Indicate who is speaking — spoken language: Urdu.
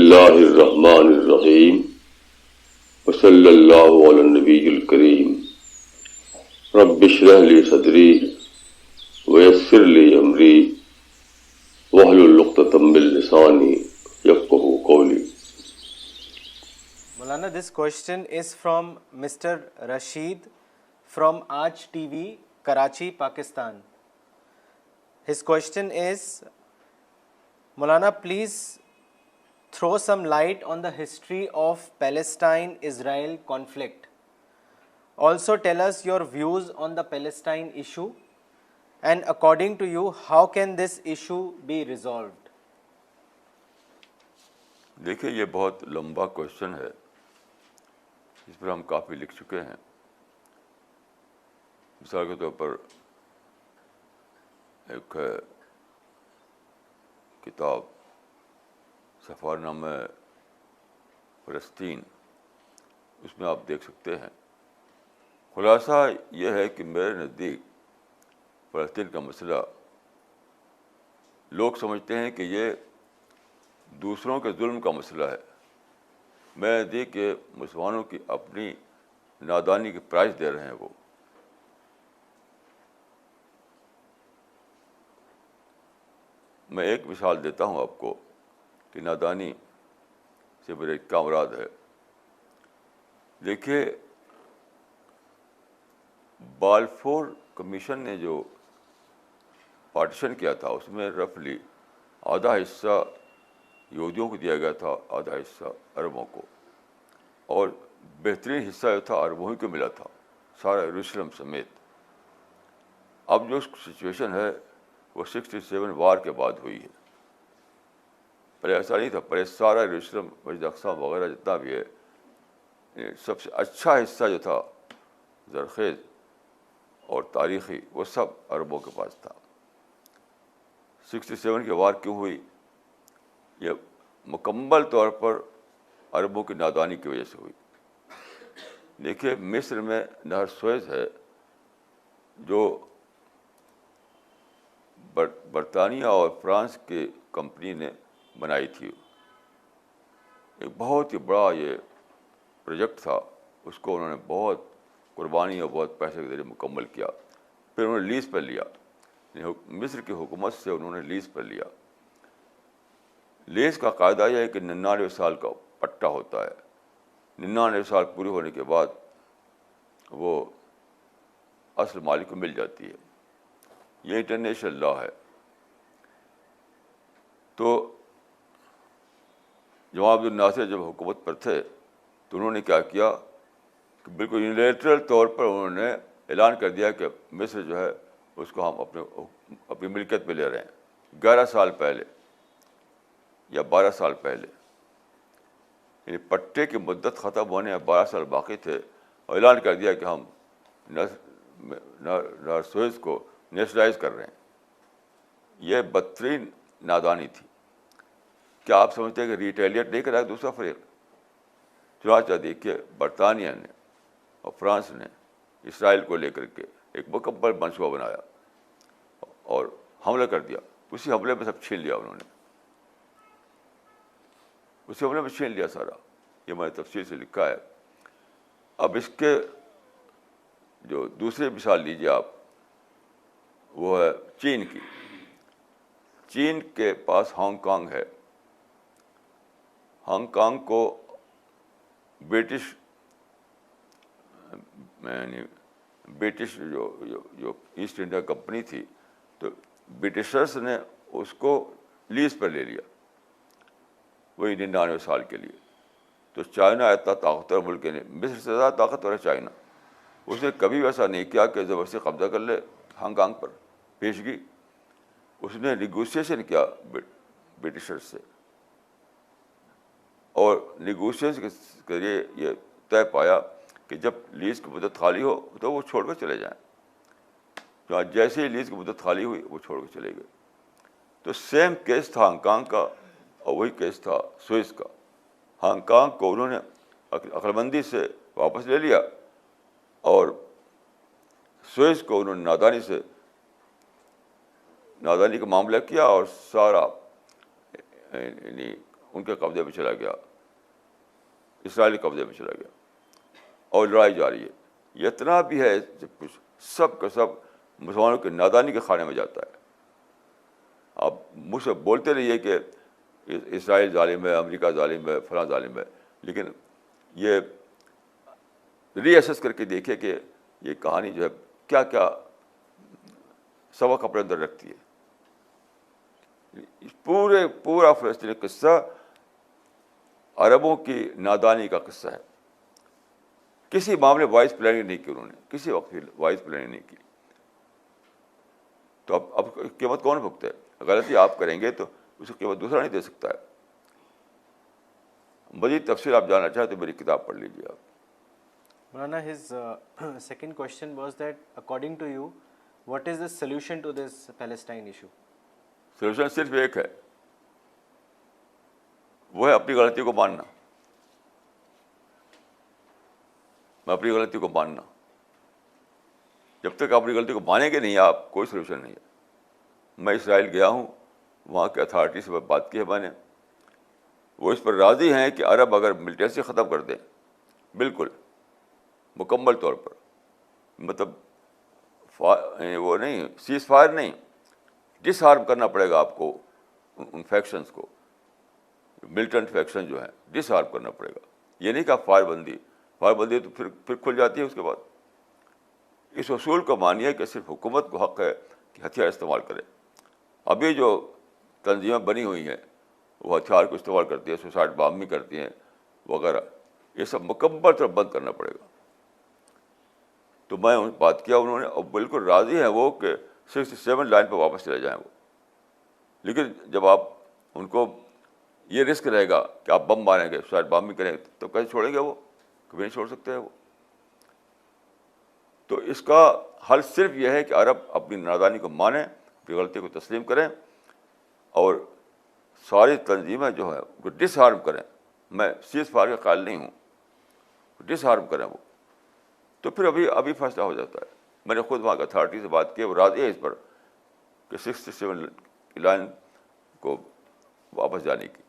Speaker 1: اللہ الرحمن الرحیم وصلی اللہ علی النبی الکریم رب اشرح لی صدری ویسر لی امری واحلل عقدۃ من لسانی یفقہوا قولی.
Speaker 2: Maulana, this question is from Mr. Rashid from Aaj TV, Karachi, Pakistan. His question is, Maulana, please throw some light on the history of Palestine-Israel conflict. Also tell us your views on the Palestine issue, and according to you, how can this issue be resolved?
Speaker 3: دیکھیے یہ بہت لمبا کوشچن ہے، اس پر ہم کافی لکھ چکے ہیں. مثال کے طور پر ایک ہے کتاب سفارنامہ فلسطین، اس میں آپ دیکھ سکتے ہیں. خلاصہ یہ ہے کہ میرے نزدیک فلسطین کا مسئلہ لوگ سمجھتے ہیں کہ یہ دوسروں کے ظلم کا مسئلہ ہے. میں نزدیک کہ مسلمانوں کی اپنی نادانی کی پرائز دے رہے ہیں. وہ میں ایک مثال دیتا ہوں آپ کو کہ نادانی سے میرے کیا مراد ہے. دیکھیے بالفور کمیشن نے جو پارٹیشن کیا تھا اس میں رفلی آدھا حصہ یہودیوں کو دیا گیا تھا، آدھا حصہ عربوں کو، اور بہترین حصہ جو تھا عربوں ہی کو ملا تھا، سارا یروشلم سمیت. اب جو سچویشن ہے وہ 67 وار کے بعد ہوئی ہے. پہلے ایسا نہیں تھا. پہلے سارا یروشلم، مسجد اقصی وغیرہ جتنا بھی ہے، سب سے اچھا حصہ جو تھا زرخیز اور تاریخی، وہ سب عربوں کے پاس تھا. 67 کی وار کیوں ہوئی؟ یہ مکمل طور پر عربوں کی نادانی کی وجہ سے ہوئی. دیکھیے مصر میں نہر سویز ہے جو برطانیہ اور فرانس کی کمپنی نے بنائی تھی. ایک بہت ہی بڑا یہ پروجیکٹ تھا. اس کو انہوں نے بہت قربانی اور بہت پیسے کے ذریعے مکمل کیا. پھر انہوں نے لیز پر لیا، مصر کی حکومت سے انہوں نے لیز پر لیا. لیز کا قاعدہ یہ ہے کہ 99 سال کا پٹا ہوتا ہے. 99 سال پورے ہونے کے بعد وہ اصل مالک کو مل جاتی ہے. یہ انٹرنیشنل لا ہے. تو جمال عبد الناصر جب حکومت پر تھے تو انہوں نے کیا کیا کہ بالکل یونیلیٹرل طور پر انہوں نے اعلان کر دیا کہ مصر جو ہے اس کو ہم اپنی ملکیت میں لے رہے ہیں. 11 سال پہلے یا 12 سال پہلے، یعنی پٹے کی مدت ختم ہونے میں 12 سال باقی تھے، اور اعلان کر دیا کہ ہم نہر سویز کو نیشنلائز کر رہے ہیں. یہ بدترین نادانی تھی. کیا آپ سمجھتے ہیں کہ ریٹیلیٹ نہیں کرایا دوسرا فریق؟ چنانچہ دیکھیے برطانیہ نے اور فرانس نے اسرائیل کو لے کر کے ایک مکمل منصوبہ بنایا اور حملہ کر دیا. اسی حملے میں سب چھین لیا انہوں نے. اسی حملے میں چھین لیا سارا. یہ میں نے تفصیل سے لکھا ہے. اب اس کے جو دوسری مثال لیجیے آپ، وہ ہے چین کی. چین کے پاس ہانگ کانگ ہے. ہانگ کانگ کو برٹش جو ایسٹ انڈیا کمپنی تھی، تو برٹشرس نے اس کو لیز پر لے لیا وہی 99 سال کے لیے. تو چائنا اتنا طاقتور ملک ہے، مصر سے زیادہ طاقتور ہے چائنا. اس نے کبھی ویسا نہیں کیا کہ زبردستی قبضہ کر لے ہانگ کانگ پر پیشگی. اس نے نیگوشیشن کیا برٹشر سے، اور نیگوشیشن کے ذریعے یہ طے پایا کہ جب لیز کی مدت خالی ہو تو وہ چھوڑ کے چلے جائیں. تو جیسے ہی لیز کی مدت خالی ہوئی وہ چھوڑ کے چلے گئے. تو سیم کیس تھا ہانگ کانگ کا، اور وہی کیس تھا سوئس کا. ہانگ کانگ کو انہوں نے عقلمندی سے واپس لے لیا، اور سوئس کو انہوں نے نادانی کا معاملہ کیا، اور سارا یعنی ان کے قبضے میں چلا گیا، اسرائیلی قبضے میں چلا گیا، اور لڑائی جاری ہے. یہ اتنا بھی ہے جب کچھ سب کا سب مسلمانوں کے نادانی کے کھانے میں جاتا ہے. آپ مجھ سے بولتے رہیے کہ اسرائیل ظالم ہے، امریکہ ظالم ہے، فلاں ظالم ہے، لیکن یہ ری ایسس کر کے دیکھیں کہ یہ کہانی جو ہے کیا کیا سبق اپنے اندر رکھتی ہے. پورا فلسطینی قصہ عربوں کی نادانی کا قصہ ہے. کسی معاملے وائس پلاننگ نہیں کی انہوں نے، کسی وقت وائس پلاننگ نہیں کی. تو اب قیمت کون بھگتے ہے؟ غلطی آپ کریں گے تو اس کی قیمت دوسرا نہیں دے سکتا ہے. مزید تفصیل آپ جاننا چاہیں تو میری کتاب پڑھ لیجیے آپ.
Speaker 2: Maulana, his second question was that according to you, what is the solution to this Palestine issue?
Speaker 3: Solution صرف ایک ہے، وہ ہے اپنی غلطی کو ماننا. میں اپنی غلطی کو ماننا. جب تک اپنی غلطی کو مانیں گے نہیں آپ، کوئی سولوشن نہیں ہے. میں اسرائیل گیا ہوں، وہاں کے اتھارٹی سے بات کی ہے میں نے، وہ اس پر راضی ہیں کہ عرب اگر ملٹریسی ختم کر دیں بالکل مکمل طور پر، مطلب وہ نہیں سیز فائر نہیں، ڈس آرم کرنا پڑے گا آپ کو ان فیکشنز کو، ملٹنٹ فیکشن جو ہیں ڈس آرم کرنا پڑے گا. یہ نہیں کہ فائر بندی تو پھر کھل جاتی ہے اس کے بعد. اس اصول کو مانیے کہ صرف حکومت کو حق ہے کہ ہتھیار استعمال کرے. ابھی جو تنظیمیں بنی ہوئی ہیں وہ ہتھیار کو استعمال کرتی ہیں، سوسائڈ بامبنگ کرتی ہیں وغیرہ، یہ سب مکمل طور بند کرنا پڑے گا. تو میں بات کیا انہوں نے، اور بالکل راضی ہیں وہ کہ 67 لائن پہ واپس چلے جائیں وہ. لیکن جب آپ ان کو یہ رسک رہے گا کہ آپ بم ماریں گے، سوسائڈ بامبنگ کریں گے، تو کیسے چھوڑیں گے؟ وہ کبھی نہیں چھوڑ سکتے ہیں وہ. تو اس کا حل صرف یہ ہے کہ عرب اپنی نادانی کو مانیں، اپنی غلطی کو تسلیم کریں، اور ساری تنظیمیں جو ہیں وہ ڈس آرم کریں. میں سیز فائر کا قائل نہیں ہوں، ڈس آرم کریں وہ. تو پھر ابھی فیصلہ ہو جاتا ہے. میں نے خود وہاں کی اتھارٹی سے بات کی، وہ راضی ہے اس پر کہ 67 لائن کو واپس جانے کی.